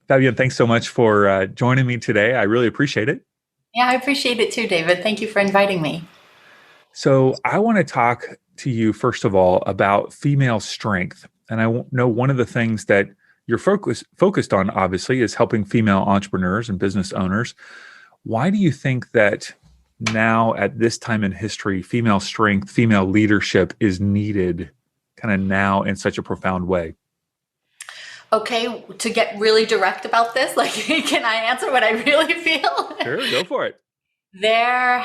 Fabienne, thanks so much for joining me today. I really appreciate it. Yeah, I appreciate it too, David. Thank you for inviting me. So, I want to talk to you, first of all, about female strength. And know one of the things that you're focused on, obviously, is helping female entrepreneurs and business owners. Why do you think that now, at this time in history, female strength, female leadership is needed kind of now in such a profound way? Okay, to get really direct about this, like, can I answer what I really feel? Sure, go for it. There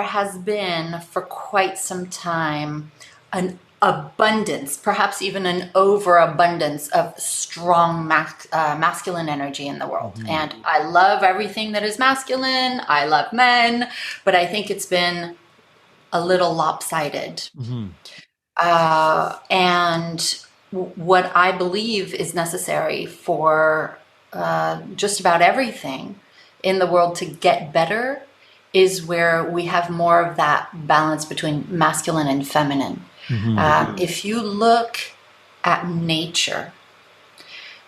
has been for quite some time an abundance, perhaps even an overabundance of strong masculine energy in the world. Hmm. And I love everything that is masculine. I love men, but I think it's been a little lopsided. Hmm. And what I believe is necessary for just about everything in the world to get better is where we have more of that balance between masculine and feminine. Hmm. If you look at nature,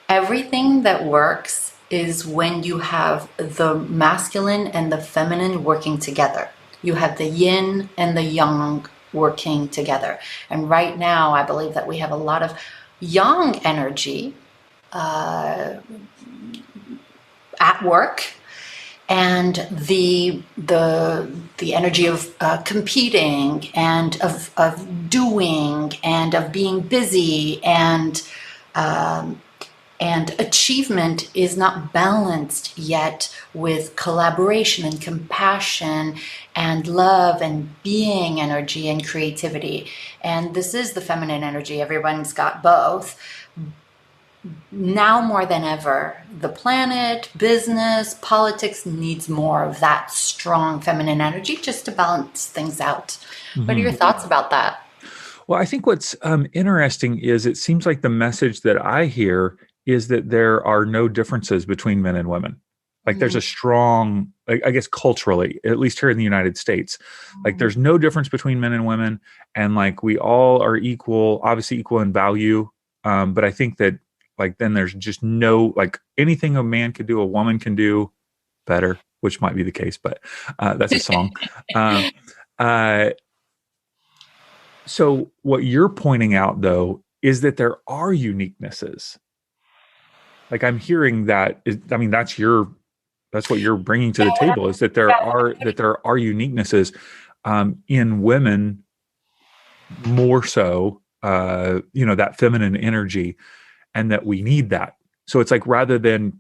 everything that works is when you have the masculine and the feminine working together. You have the yin and the yang working together. And right now, I believe that we have a lot of yang energy uh, at work, and the energy of competing and of doing and of being busy and achievement is not balanced yet with collaboration and compassion and love and being energy and creativity. And this is the feminine energy. Everyone's got both. Now more than ever, the planet, business, politics needs more of that strong feminine energy just to balance things out. What are your Hmm. thoughts about that? Well, I think what's interesting is it seems like the message that I hear is that there are no differences between men and women. Like there's a Mhm. strong, I guess, culturally, at least here in the United States, like there's no difference between men and women, and like we all are equal, obviously equal in value. But I think that like then there's just no like anything a man could do, a woman can do better, which might be the case, but that's a song. Uh, uh, so what you're pointing out though is that there are uniquenesses. Like I'm hearing that I mean that's what you're bringing to the table is that there are uniquenesses in women more so that feminine energy and that we need that. So it's like rather than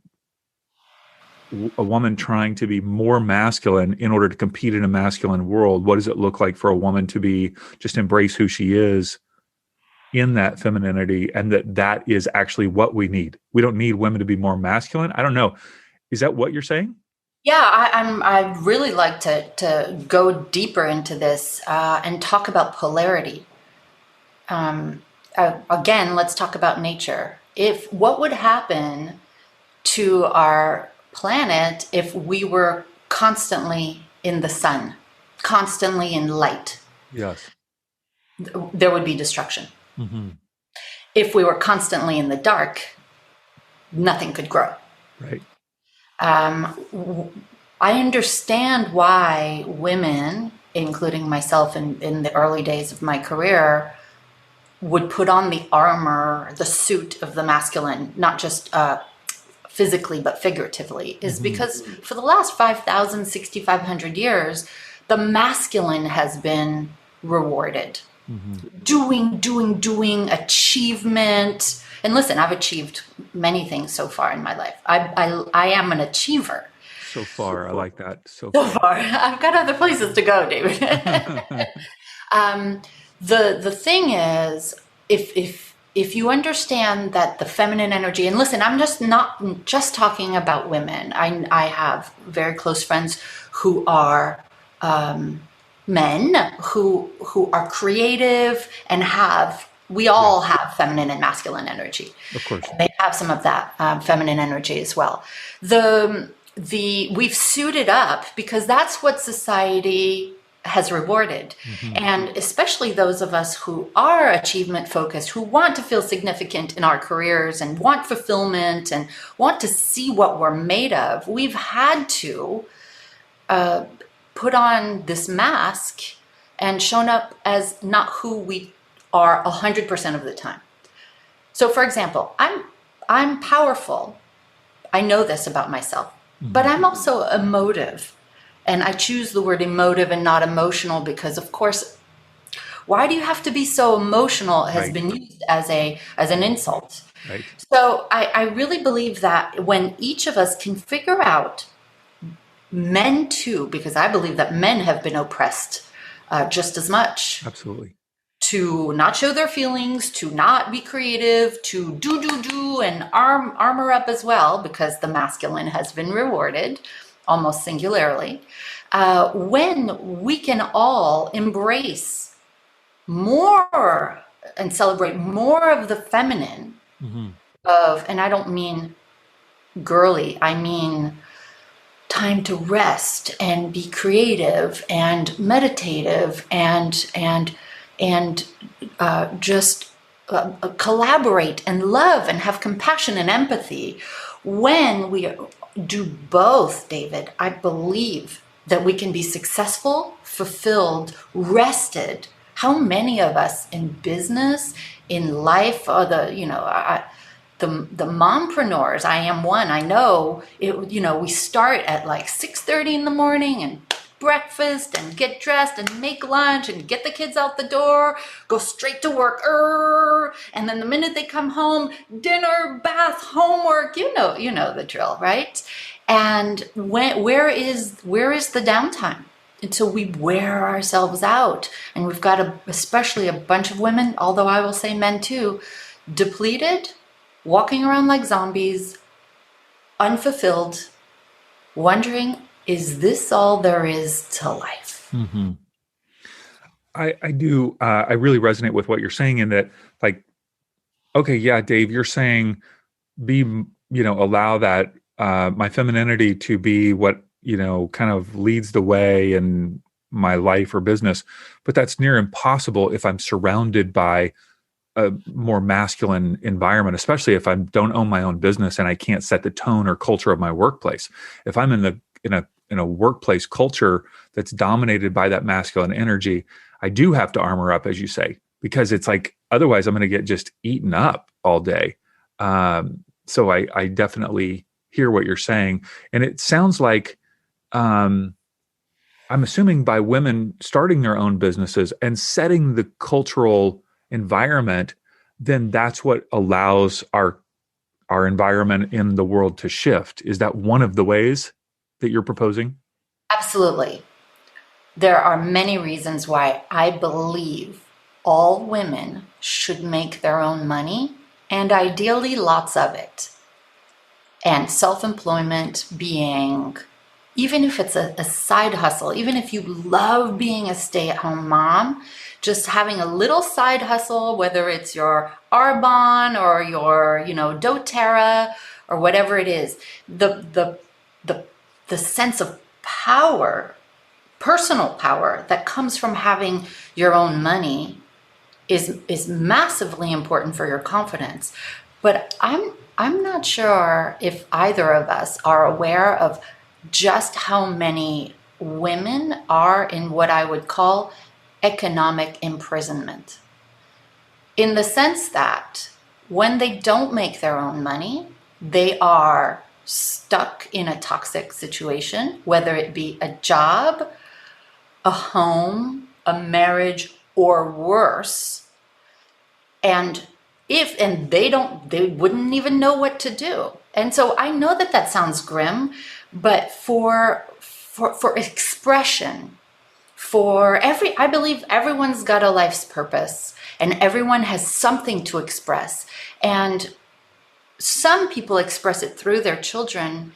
a woman trying to be more masculine in order to compete in a masculine world, what does it look like for a woman to be just embrace who she is in that femininity, and that is actually what we need. We don't need women to be more masculine. I don't know. Is that what you're saying? Yeah, I'd really like to go deeper into this and talk about polarity. Again, let's talk about nature. If what would happen to our planet if we were constantly in the sun, constantly in light? Yes. There would be destruction. Hmm. If we were constantly in the dark, nothing could grow. Right. I understand why women, including myself in the early days of my career, would put on the armor, the suit of the masculine, not just physically, but figuratively, is Hmm. because for the last 5,000, 6,500 years, the masculine has been rewarded. Hmm. Doing, achievement. And listen, I've achieved many things so far in my life. I am an achiever. So far, I like that. So So far. far, I've got other places to go, David. um, the thing is, if you understand that the feminine energy, and listen, I'm just not just talking about women. I have very close friends who are men who are creative and have we Yeah, all have feminine and masculine energy. of course. And they have some of that feminine energy as well. The we've suited up because that's what society has rewarded. Mm-hmm. And especially those of us who are achievement focused, who want to feel significant in our careers and want fulfillment and want to see what we're made of, we've had to put on this mask and shown up as not who we are 100% of the time. So for example, I'm powerful. I know this about myself, but I'm also emotive. And I choose the word emotive and not emotional because, of course, why do you have to be so emotional has been used as an insult. Right. So I really believe that when each of us can figure out, men too, because I believe that men have been oppressed just as much. Absolutely. To not show their feelings, to not be creative, to do, and armor up as well, because the masculine has been rewarded almost singularly. When we can all embrace more and celebrate more of the feminine and I don't mean girly, I mean time to rest and be creative and meditative and just collaborate and love and have compassion and empathy. When we do both, David, I believe that we can be successful, fulfilled, rested. How many of us in business, in life, or the mompreneurs, I am one, I know, we start at like 6:30 in the morning and breakfast and get dressed and make lunch and get the kids out the door, go straight to work, and then the minute they come home, dinner, bath, homework, you know the drill, right? And where is the downtime? Until we wear ourselves out. And we've got especially a bunch of women, although I will say men too, depleted, walking around like zombies, unfulfilled, wondering, is this all there is to life? Mm-hmm. I do. I really resonate with what you're saying in that, like, okay, yeah, Dave, you're saying allow that my femininity to be what, kind of leads the way in my life or business. But that's near impossible if I'm surrounded by a more masculine environment, especially if I don't own my own business and I can't set the tone or culture of my workplace. If I'm in a workplace culture that's dominated by that masculine energy, I do have to armor up, as you say, because it's like, otherwise I'm going to get just eaten up all day. So I definitely hear what you're saying. And it sounds like, I'm assuming by women starting their own businesses and setting the cultural environment, then that's what allows our environment in the world to shift. Is that one of the ways that you're proposing? Absolutely. There are many reasons why I believe all women should make their own money, and ideally lots of it. And self-employment being, even if it's a side hustle, even if you love being a stay-at-home mom, just having a little side hustle, whether it's your Arbonne or your, doTERRA or whatever it is, the sense of power, personal power that comes from having your own money is massively important for your confidence. But I'm not sure if either of us are aware of just how many women are in what I would call economic imprisonment. In the sense that when they don't make their own money, they are stuck in a toxic situation, whether it be a job, a home, a marriage, or worse. And they wouldn't even know what to do. And so I know that sounds grim, but for expression, I believe everyone's got a life's purpose and everyone has something to express. And some people express it through their children,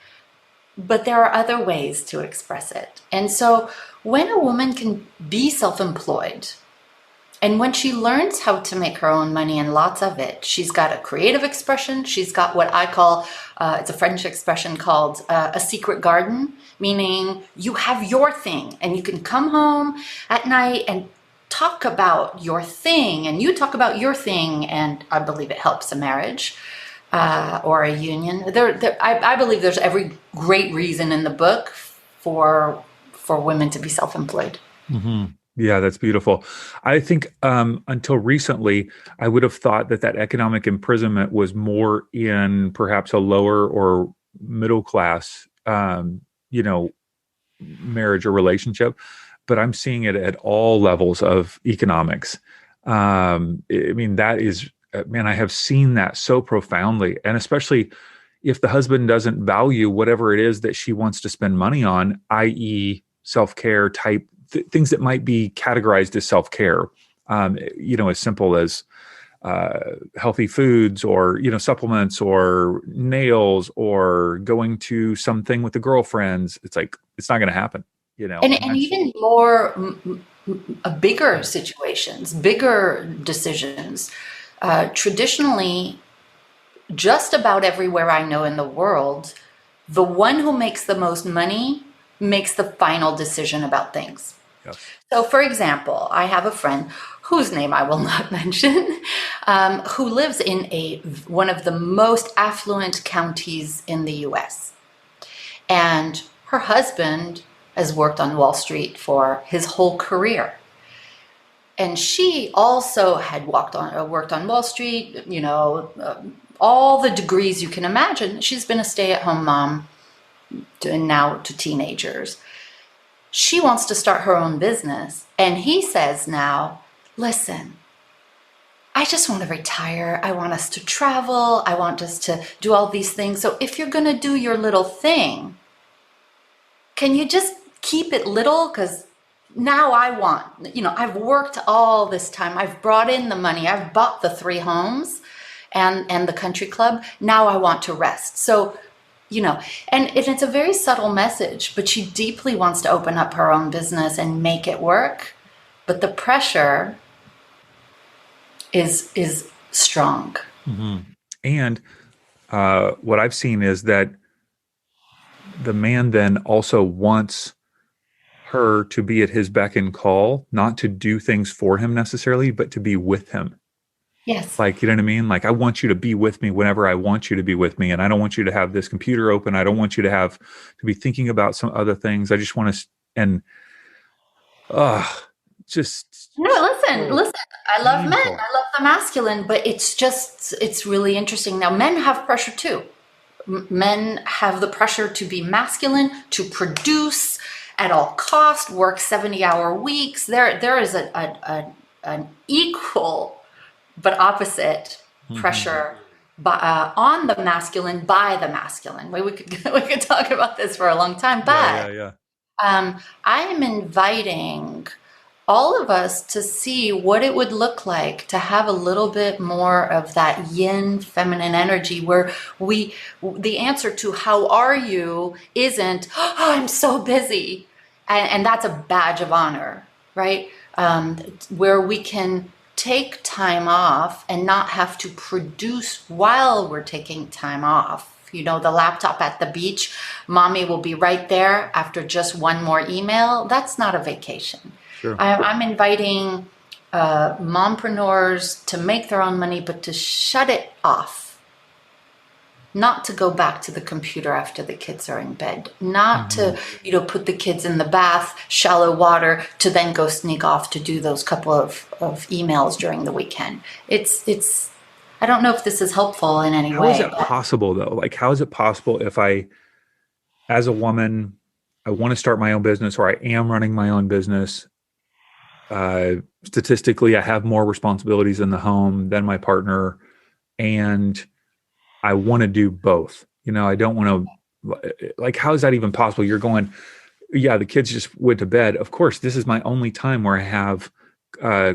but there are other ways to express it. And so when a woman can be self-employed And when she learns how to make her own money, and lots of it, she's got a creative expression. She's got what I call, it's a French expression called a secret garden, meaning you have your thing and you can come home at night and talk about your thing, and you talk about your thing. And I believe it helps a marriage or a union. I believe there's every great reason in the book for women to be self-employed. Mm-hmm. Yeah, that's beautiful. I think until recently, I would have thought that economic imprisonment was more in perhaps a lower or middle class, marriage or relationship, but I'm seeing it at all levels of economics. I mean, that is, man, I have seen that so profoundly, and especially if the husband doesn't value whatever it is that she wants to spend money on, i.e., self-care type things that might be categorized as self-care, as simple as healthy foods or, supplements or nails or going to something with the girlfriends. It's like, it's not going to happen, And even more bigger situations, bigger decisions. Traditionally, just about everywhere I know in the world, the one who makes the most money makes the final decision about things. Yes. So, for example, I have a friend whose name I will not mention, who lives in one of the most affluent counties in the U.S. And her husband has worked on Wall Street for his whole career. And she also had worked on Wall Street, all the degrees you can imagine. She's been a stay-at-home mom now to teenagers. She wants to start her own business. And he says now, listen, I just want to retire. I want us to travel. I want us to do all these things. So if you're going to do your little thing, can you just keep it little? Because now I've worked all this time. I've brought in the money. I've bought the 3 homes and the country club. Now I want to rest. So, and it's a very subtle message, but she deeply wants to open up her own business and make it work. But the pressure is strong. Mm-hmm. And what I've seen is that the man then also wants her to be at his beck and call, not to do things for him necessarily, but to be with him. Yes. Like, you know what I mean? Like, I want you to be with me whenever I want you to be with me. And I don't want you to have this computer open. I don't want you to be thinking about some other things. I just want to, and just. No, listen. I love men. I love the masculine, but it's really interesting. Now, men have pressure too. Men have the pressure to be masculine, to produce at all cost, work 70-hour weeks. There is an equal but opposite pressure on the masculine by the masculine. We could talk about this for a long time, but I am inviting all of us to see what it would look like to have a little bit more of that yin feminine energy, where the answer to how are you isn't, oh, I'm so busy. And that's a badge of honor, right? Where we can take time off and not have to produce while we're taking time off. The laptop at the beach, mommy will be right there after just one more email. That's not a vacation. Sure. I'm inviting mompreneurs to make their own money, but to shut it off. Not to go back to the computer after the kids are in bed. Not to, put the kids in the bath, shallow water, to then go sneak off to do those couple of emails during the weekend. It's. I don't know if this is helpful in any way. How is it possible though? Like, how is it possible if I, as a woman, I want to start my own business, or I am running my own business? Statistically, I have more responsibilities in the home than my partner, and I want to do both. I don't want to, like, how is that even possible? You're going, yeah, the kids just went to bed. Of course, this is my only time where I have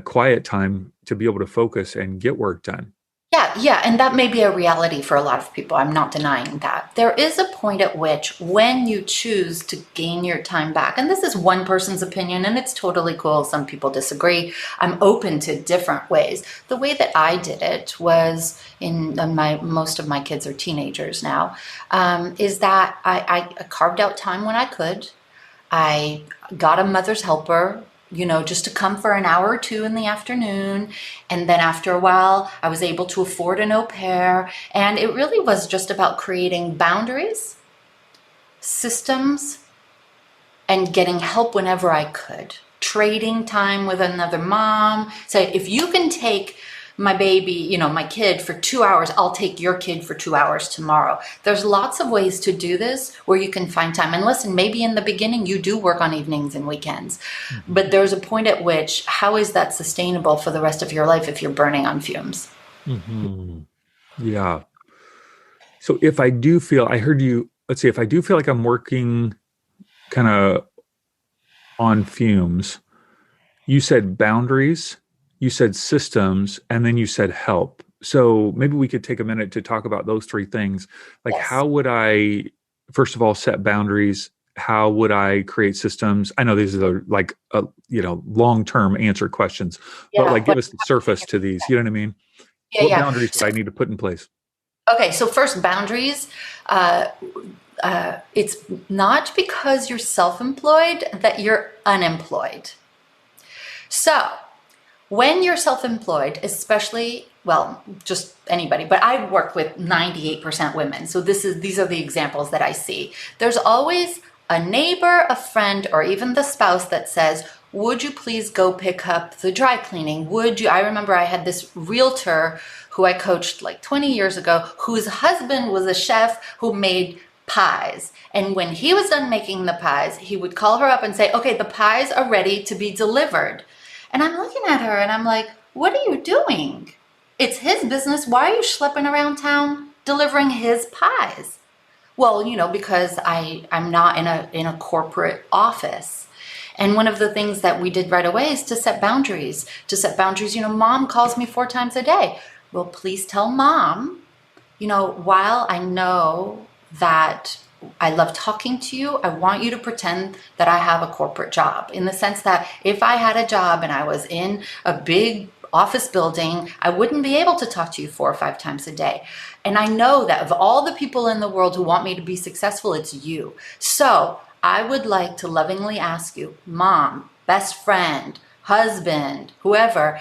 quiet time to be able to focus and get work done. Yeah, Yeah, and that may be a reality for a lot of people. I'm not denying that. There is a point at which when you choose to gain your time back, and this is one person's opinion and it's totally cool. Some people disagree. I'm open to different ways. The way that I did it was most of my kids are teenagers now, is that I carved out time when I could. I got a mother's helper, just to come for an hour or two in the afternoon. And then after a while, I was able to afford an au pair. And it really was just about creating boundaries, systems, and getting help whenever I could. Trading time with another mom. Say, if you can take my baby, my kid for 2 hours, I'll take your kid for 2 hours tomorrow. There's lots of ways to do this where you can find time. And listen, maybe in the beginning you do work on evenings and weekends, but there's a point at which, how is that sustainable for the rest of your life if you're burning on fumes? Yeah. So if I do feel, I heard you, let's see, if I do feel like I'm working kind of on fumes, you said boundaries, you said systems, and then you said help. So maybe we could take a minute to talk about those three things. Like, Yes. how would I, first of all, set boundaries? How would I create systems? I know these are like, long-term answer questions, but Yeah. like give us the surface to these. You know what I mean? Yeah. What Yeah. boundaries would I need to put in place? Okay. So first, boundaries. It's not because you're self-employed that you're unemployed. So when you're self-employed, especially, well, just anybody, but I work with 98% women. So these are the examples that I see. There's always a neighbor, a friend, or even the spouse that says, would you please go pick up the dry cleaning? I remember I had this realtor who I coached like 20 years ago, whose husband was a chef who made pies. And when he was done making the pies, he would call her up and say, okay, the pies are ready to be delivered. And I'm looking at her and I'm like, what are you doing? It's his business. Why are you schlepping around town delivering his pies? Well, because I'm not in a corporate office. And one of the things that we did right away is to set boundaries. Mom calls me 4 times a day. Well, please tell mom, while I know that I love talking to you, I want you to pretend that I have a corporate job, in the sense that if I had a job and I was in a big office building, I wouldn't be able to talk to you 4 or 5 times a day. And I know that of all the people in the world who want me to be successful, it's you. So I would like to lovingly ask you, mom, best friend, husband, whoever,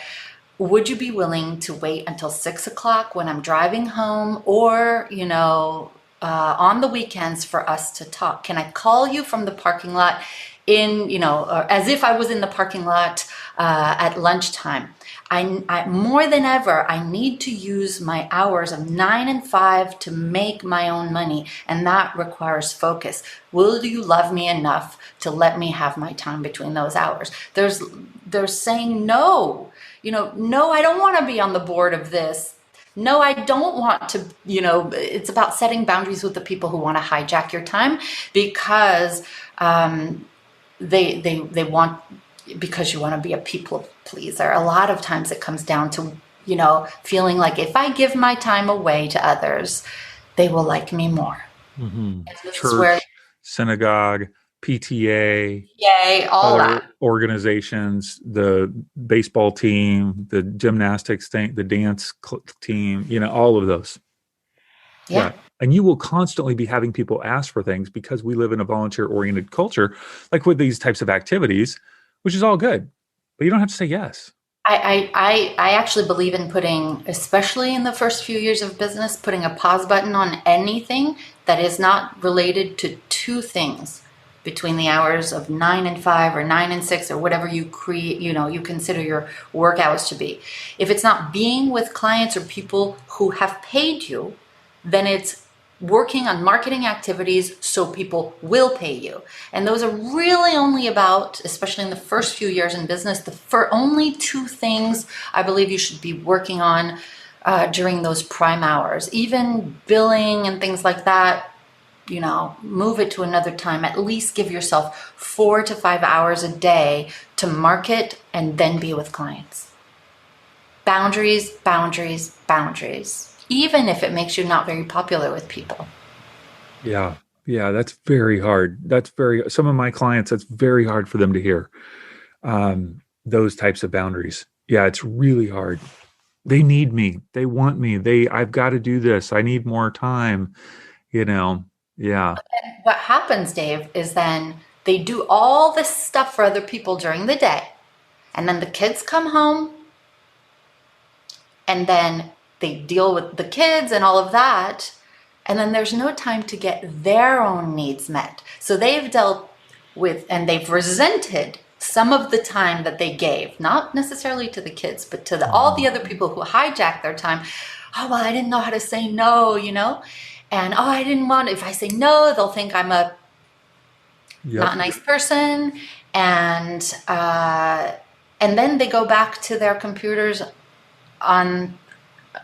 would you be willing to wait until 6 o'clock when I'm driving home, or, on the weekends for us to talk? Can I call you from the parking lot or as if I was in the parking lot at lunchtime? I more than ever, I need to use my hours of 9 and 5 to make my own money, and that requires focus. Will you love me enough to let me have my time between those hours? There's saying no. No, I don't want to be on the board of this. No, I don't want to, it's about setting boundaries with the people who want to hijack your time, because they want, because you want to be a people pleaser. A lot of times it comes down to, feeling like if I give my time away to others, they will like me more. Mm-hmm. Church, synagogue, PTA, yay, all other that. organizations, the baseball team, the gymnastics thing, the dance team, all of those. Yeah. And you will constantly be having people ask for things, because we live in a volunteer-oriented culture, like with these types of activities, which is all good, but you don't have to say yes. I actually believe in putting, especially in the first few years of business, putting a pause button on anything that is not related to 2 things between the hours of 9 and 5 or 9 and 6 or whatever you create, you consider your work hours to be. If it's not being with clients or people who have paid you, then it's working on marketing activities so people will pay you. And those are really only about, especially in the first few years in business, for only 2 things I believe you should be working on during those prime hours. Even billing and things like that, move it to another time. At least give yourself 4 to 5 hours a day to market and then be with clients. Boundaries, boundaries, boundaries, even if it makes you not very popular with people. Yeah. Yeah. That's very hard. Some of my clients, that's very hard for them to hear. Those types of boundaries. Yeah. It's really hard. They need me. They want me. I've got to do this. I need more time, you know? Yeah. What happens, Dave, is then they do all this stuff for other people during the day. And then the kids come home and then they deal with the kids and all of that. And then there's no time to get their own needs met. So they've dealt with and they've resented some of the time that they gave, not necessarily to the kids, but to all the other people who hijacked their time. Oh, well, I didn't know how to say no, And I didn't want, if I say no, they'll think I'm a not nice person. And then they go back to their computers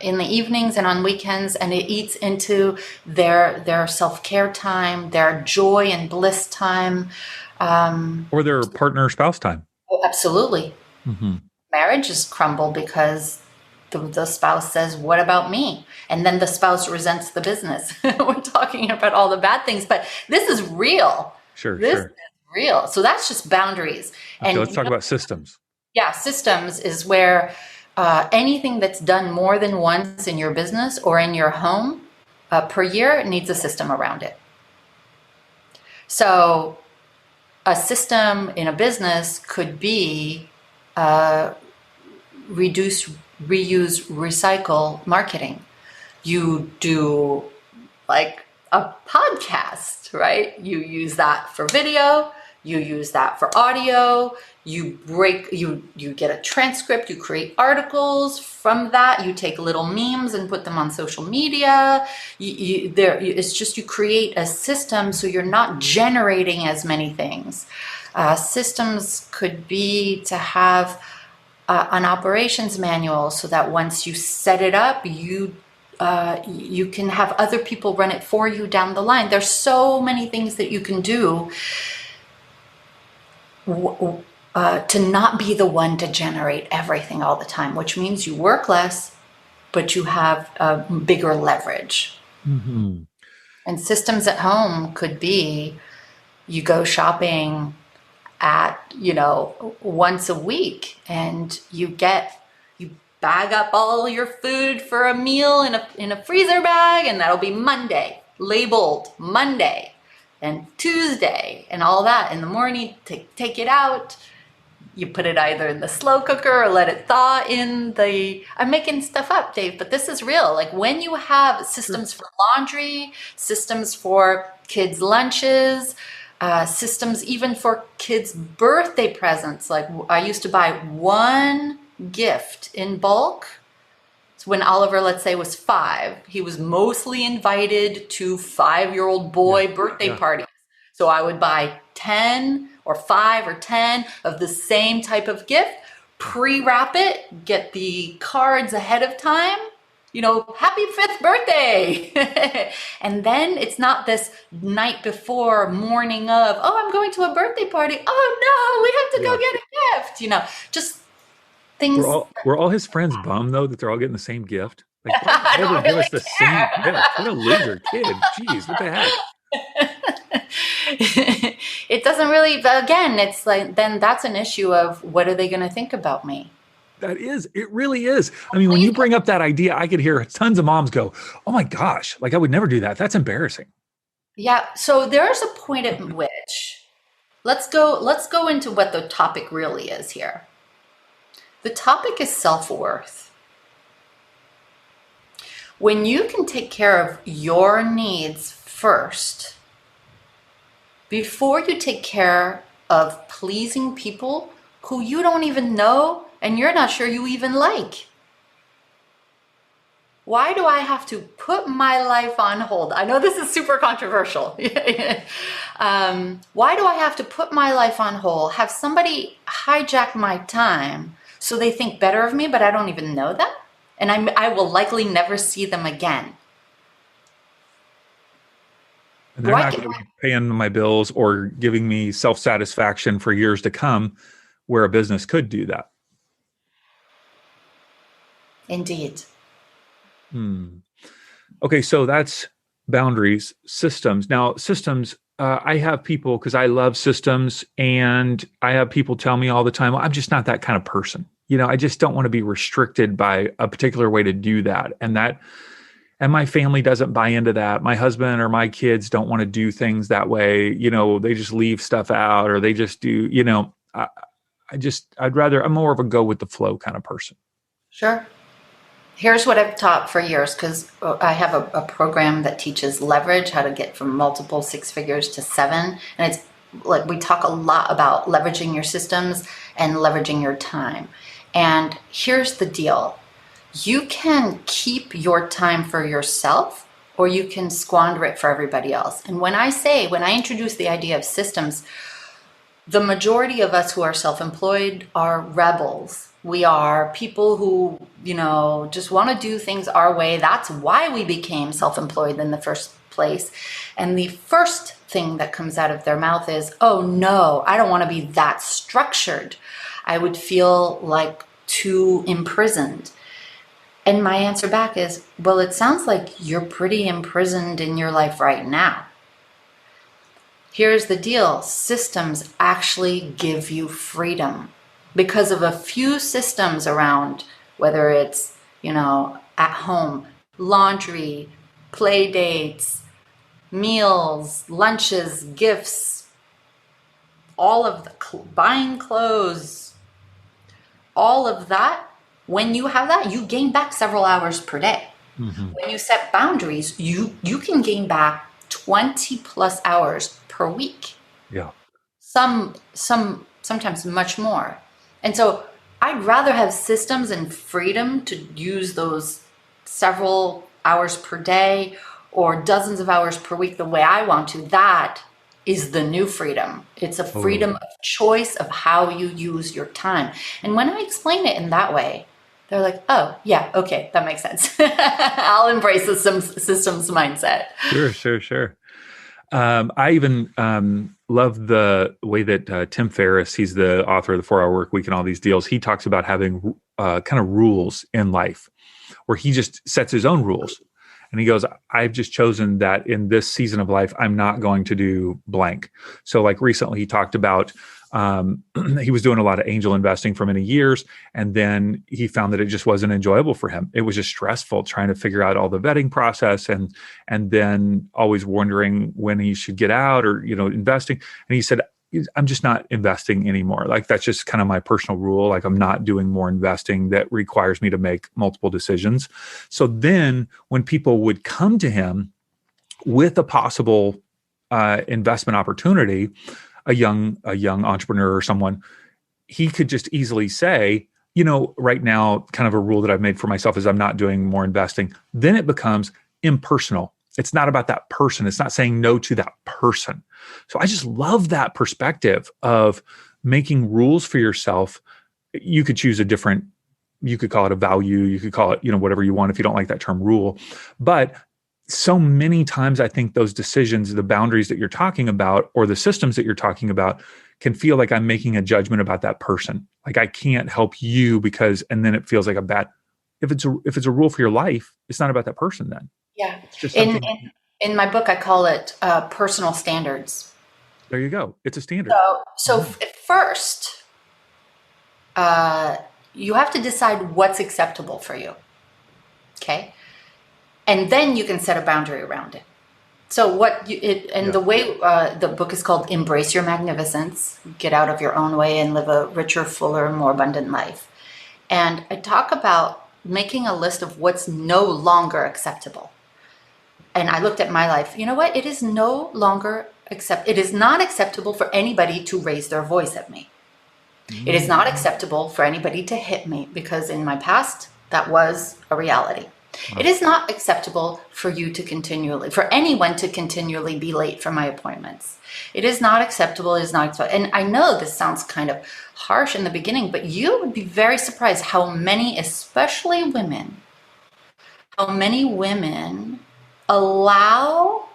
in the evenings and on weekends, and it eats into their self-care time, their joy and bliss time. Or their partner or spouse time. Oh, absolutely. Mm-hmm. Marriages crumble because the spouse says, what about me? And then the spouse resents the business. We're talking about all the bad things, but this is real. This is real. So that's just boundaries. Okay, and let's talk about systems. Yeah, systems is where anything that's done more than once in your business or in your home per year needs a system around it. So a system in a business could be reduce, reuse, recycle marketing. You do like a podcast, right? You use that for video, you use that for audio, you get a transcript, you create articles from that, you take little memes and put them on social media. It's just you create a system so you're not generating as many things. Systems could be to have an operations manual so that once you set it up, you can have other people run it for you down the line. There's so many things that you can do to not be the one to generate everything all the time, which means you work less, but you have a bigger leverage. Mm-hmm. And systems at home could be you go shopping at, once a week, and you bag up all your food for a meal in a freezer bag, and that'll be Monday, labeled Monday and Tuesday and all that. In the morning, take it out. You put it either in the slow cooker or let it thaw I'm making stuff up, Dave, but this is real. Like when you have systems for laundry, systems for kids' lunches, systems even for kids' birthday presents. Like I used to buy one gift in bulk. So when Oliver, let's say, was 5, he was mostly invited to 5-year-old boy birthday parties. So I would buy 10 or 5 or 10 of the same type of gift, pre-wrap it, get the cards ahead of time, happy 5th birthday. And then it's not this night before, morning of, I'm going to a birthday party. Oh no, we have to go get a gift, just things. Were all his friends bummed though that they're all getting the same gift? Like, why did they give us the same gift? What a loser kid. Jeez, what the heck? It doesn't really, again, it's like, then that's an issue of what are they going to think about me? It really is. I mean, when you bring up that idea, I could hear tons of moms go, oh my gosh, like I would never do that. That's embarrassing. Yeah. So there's a point at which let's go into what the topic really is here. The topic is self-worth. When you can take care of your needs first, before you take care of pleasing people who you don't even know and you're not sure you even like. Why do I have to put my life on hold? I know this is super controversial. Why do I have to put my life on hold, have somebody hijack my time so they think better of me, but I don't even know them? And I will likely never see them again. And they're not going to be paying my bills or giving me self-satisfaction for years to come, where a business could do that. Indeed. Hmm. Okay, so that's boundaries, systems. Now, systems, I have people because I love systems, and I have people tell me all the time, well, I'm just not that kind of person. I just don't want to be restricted by a particular way to do that. And my family doesn't buy into that. My husband or my kids don't want to do things that way. They just leave stuff out, or they just do, I'm more of a go with the flow kind of person. Sure. Here's what I've taught for years, because I have a program that teaches leverage, how to get from multiple six figures to seven. And it's like we talk a lot about leveraging your systems and leveraging your time. And here's the deal. You can keep your time for yourself, or you can squander it for everybody else. And when I introduce the idea of systems, the majority of us who are self-employed are rebels. We are people who, just want to do things our way. That's why we became self-employed in the first place. And the first thing that comes out of their mouth is, oh no, I don't want to be that structured. I would feel like too imprisoned. And my answer back is, well, it sounds like you're pretty imprisoned in your life right now. Here's the deal. Systems actually give you freedom because of a few systems around, whether it's, at home, laundry, play dates, meals, lunches, gifts, all of the buying clothes, all of that. When you have that, you gain back several hours per day. Mm-hmm. When you set boundaries, you can gain back 20 plus hours per week. Yeah. Sometimes much more. And so I'd rather have systems and freedom to use those several hours per day or dozens of hours per week the way I want to. That is the new freedom. It's a freedom of choice of how you use your time. And when I explain it in that way, they're like, oh, yeah, okay, that makes sense. I'll embrace the systems mindset. Sure. I even love the way that Tim Ferriss, he's the author of the 4 Hour Work Week and all these deals. He talks about having kind of rules in life where he just sets his own rules. And he goes, I've just chosen that in this season of life, I'm not going to do blank. So like recently he talked about, he was doing a lot of angel investing for many years. And then he found that it just wasn't enjoyable for him. It was just stressful trying to figure out all the vetting process and then always wondering when he should get out or, investing. And he said, I'm just not investing anymore. Like that's just kind of my personal rule. Like I'm not doing more investing that requires me to make multiple decisions. So then when people would come to him with a possible investment opportunity, a young entrepreneur or someone, he could just easily say, right now, kind of a rule that I've made for myself is I'm not doing more investing. Then it becomes impersonal. It's not about that person. It's not saying no to that person. So I just love that perspective of making rules for yourself. You could choose you could call it a value. You could call it, whatever you want if you don't like that term rule. But so many times I think those decisions, the boundaries that you're talking about or the systems that you're talking about can feel like I'm making a judgment about that person. Like I can't help you and then it feels like a bad, if it's a rule for your life, it's not about that person then. Yeah. It's just something. In my book, I call it personal standards. There you go. It's a standard. So at first, you have to decide what's acceptable for you. Okay. And then you can set a boundary around it. So the way the book is called Embrace Your Magnificence, Get Out of Your Own Way and Live a Richer, Fuller, More Abundant Life. And I talk about making a list of what's no longer acceptable. And I looked at my life. You know what? It is not acceptable for anybody to raise their voice at me. It is not acceptable for anybody to hit me because in my past, that was a reality. It is not acceptable for anyone to continually be late for my appointments. It is not acceptable. And I know this sounds kind of harsh in the beginning, but you would be very surprised how many, especially women, allow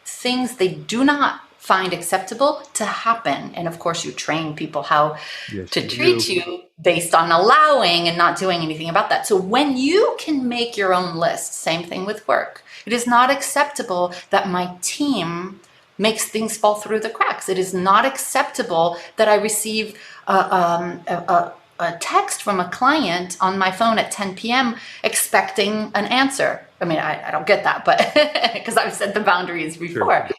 things they do not find acceptable to happen. And of course, you train people how to treat you based on allowing and not doing anything about that. So when you can make your own list, same thing with work. It is not acceptable that my team makes things fall through the cracks. It is not acceptable that I receive a text from a client on my phone at 10 p.m. expecting an answer. I mean, I don't get that, but because I've set the boundaries before. Sure.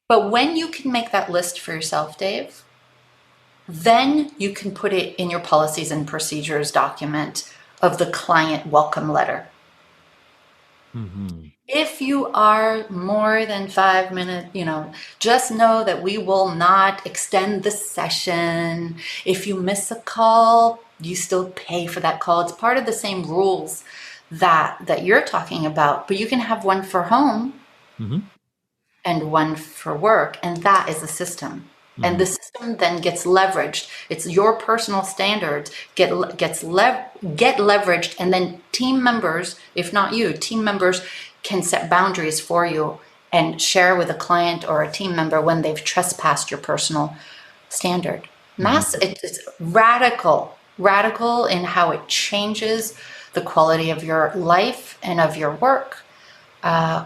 But when you can make that list for yourself, Dave, then you can put it in your policies and procedures document of the client welcome letter. Mm-hmm. If you are more than 5 minutes, just know that we will not extend the session. If you miss a call, you still pay for that call. It's part of the same rules that you're talking about, but you can have one for home and one for work, and that is a system. And the system then gets leveraged. It's your personal standards get leveraged, and then team members, if not you, team members can set boundaries for you and share with a client or a team member when they've trespassed your personal standard. It's radical in how it changes the quality of your life and of your work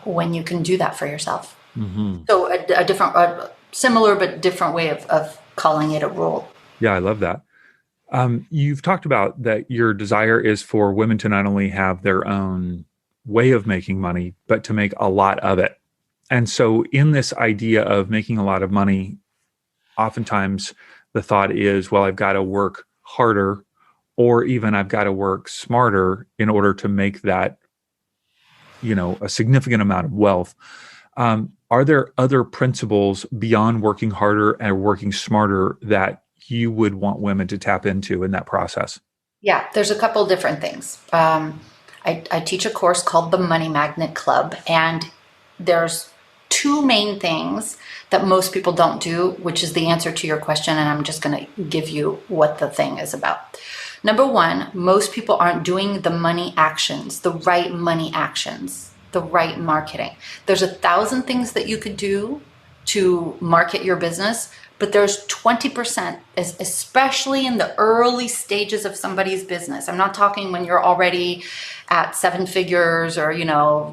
when you can do that for yourself. So a different, similar but different way of calling it a rule. Yeah, I love that. You've talked about that your desire is for women to not only have their own way of making money, but to make a lot of it. And so in this idea of making a lot of money, oftentimes the thought is, well, I've got to work harder, or even I've got to work smarter in order to make that, a significant amount of wealth. Are there other principles beyond working harder and working smarter that you would want women to tap into in that process? Yeah, there's a couple different things. I teach a course called the Money Magnet Club, and there's two main things that most people don't do, which is the answer to your question, and I'm just going to give you what the thing is about. Number one, most people aren't doing the money actions, the right money actions, the right marketing. There's 1,000 things that you could do to market your business, but there's 20%, especially in the early stages of somebody's business. I'm not talking when you're already at 7 figures or,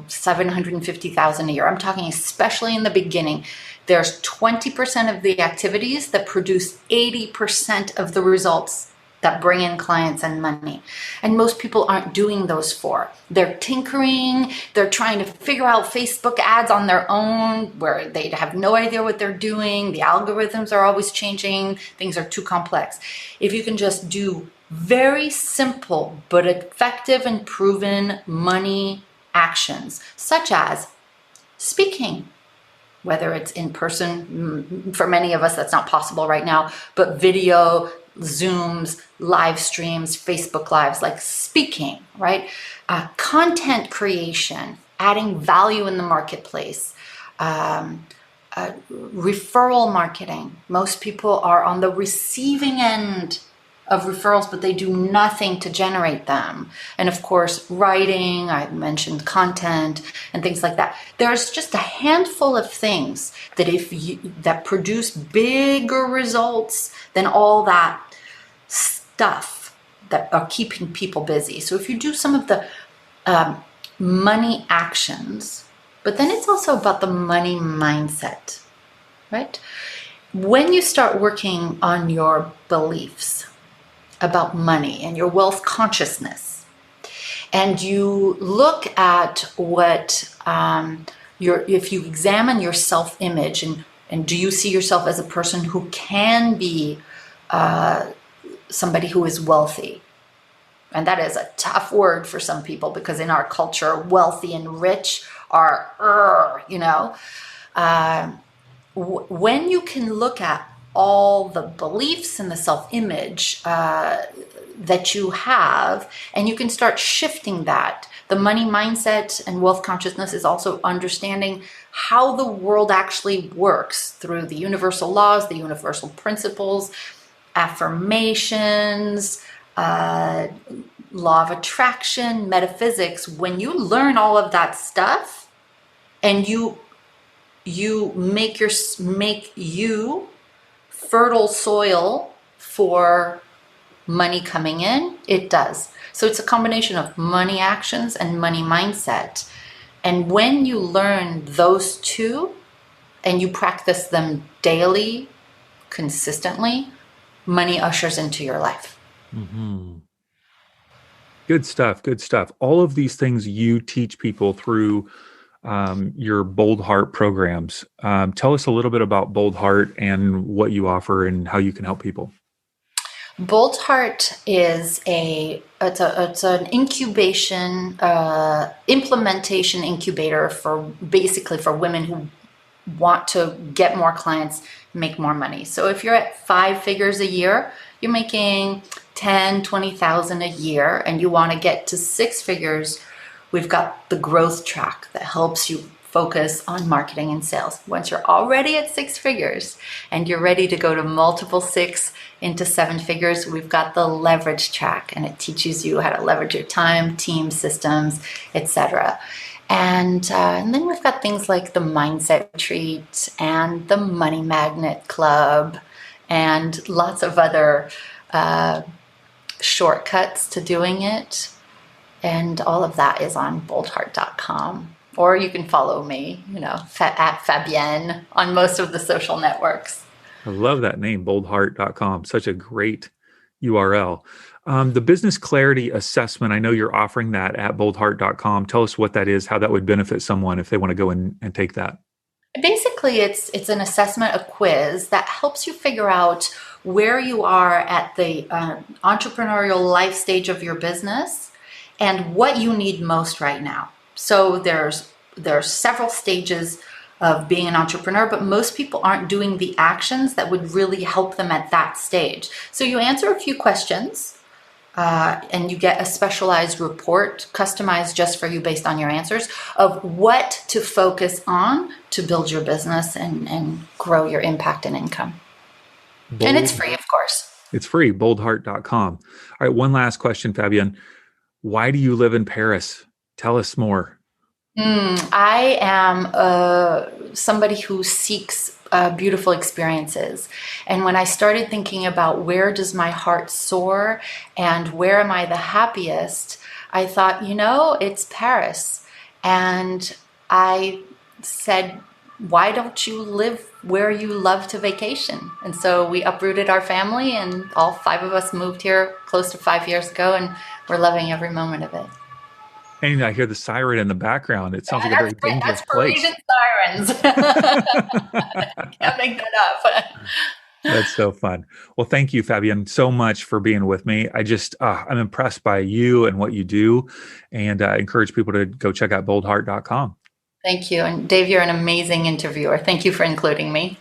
750,000 a year. I'm talking especially in the beginning. There's 20% of the activities that produce 80% of the results that bring in clients and money. And most people aren't doing those four. They're tinkering, they're trying to figure out Facebook ads on their own where they have no idea what they're doing. The algorithms are always changing, things are too complex. If you can just do very simple but effective and proven money actions, such as speaking, whether it's in person, for many of us that's not possible right now, but video, Zooms, live streams, Facebook Lives, like speaking, right? Content creation, adding value in the marketplace, referral marketing. Most people are on the receiving end of referrals, but they do nothing to generate them. And of course, writing, I mentioned content and things like that. There's just a handful of things that that produce bigger results than all that stuff that are keeping people busy. So if you do some of the money actions, but then it's also about the money mindset, right? When you start working on your beliefs about money and your wealth consciousness, and you look at what if you examine your self-image and do you see yourself as a person who can be somebody who is wealthy? And that is a tough word for some people because in our culture, wealthy and rich are, when you can look at all the beliefs and the self-image that you have, and you can start shifting that. The money mindset and wealth consciousness is also understanding how the world actually works through the universal laws, the universal principles, affirmations, law of attraction, metaphysics. When you learn all of that stuff and you you make you fertile soil for money coming in, it does. So it's a combination of money actions and money mindset. And when you learn those two and you practice them daily, consistently, money ushers into your life. Mm-hmm. Good stuff. Good stuff. All of these things you teach people through your Bold Heart programs. Tell us a little bit about Bold Heart and what you offer and how you can help people. Bold Heart is it's an incubation implementation incubator for basically for women who want to get more clients, make more money. So if you're at 5 figures a year, you're making 10, 20,000 a year, and you want to get to 6 figures, we've got the growth track that helps you focus on marketing and sales. Once you're already at 6 figures and you're ready to go to multiple 6 into 7 figures, we've got the leverage track, and it teaches you how to leverage your time, team, systems, etc. And then we've got things like the Mindset Retreat and the Money Magnet Club and lots of other shortcuts to doing it. And all of that is on boldheart.com. Or you can follow me, at Fabienne on most of the social networks. I love that name, boldheart.com. Such a great URL. The business clarity assessment, I know you're offering that at boldheart.com. Tell us what that is, how that would benefit someone if they want to go and take that. Basically, it's an assessment, a quiz that helps you figure out where you are at the entrepreneurial life stage of your business and what you need most right now. So there's several stages of being an entrepreneur, but most people aren't doing the actions that would really help them at that stage. So you answer a few questions and you get a specialized report customized just for you based on your answers of what to focus on to build your business and grow your impact and income. And it's free, of course. It's free, boldheart.com. All right, one last question, Fabienne. Why do you live in Paris? Tell us more. I am somebody who seeks beautiful experiences. And when I started thinking about where does my heart soar and where am I the happiest, I thought, it's Paris. And I said, why don't you live where you love to vacation? And so we uprooted our family and all 5 of us moved here close to 5 years ago, and we're loving every moment of it. And I hear the siren in the background. It sounds like a very dangerous place. That's Parisian sirens. Can't make that up. That's so fun. Well, thank you, Fabienne, so much for being with me. I'm impressed by you and what you do, and encourage people to go check out boldheart.com. Thank you. And Dave, you're an amazing interviewer. Thank you for including me.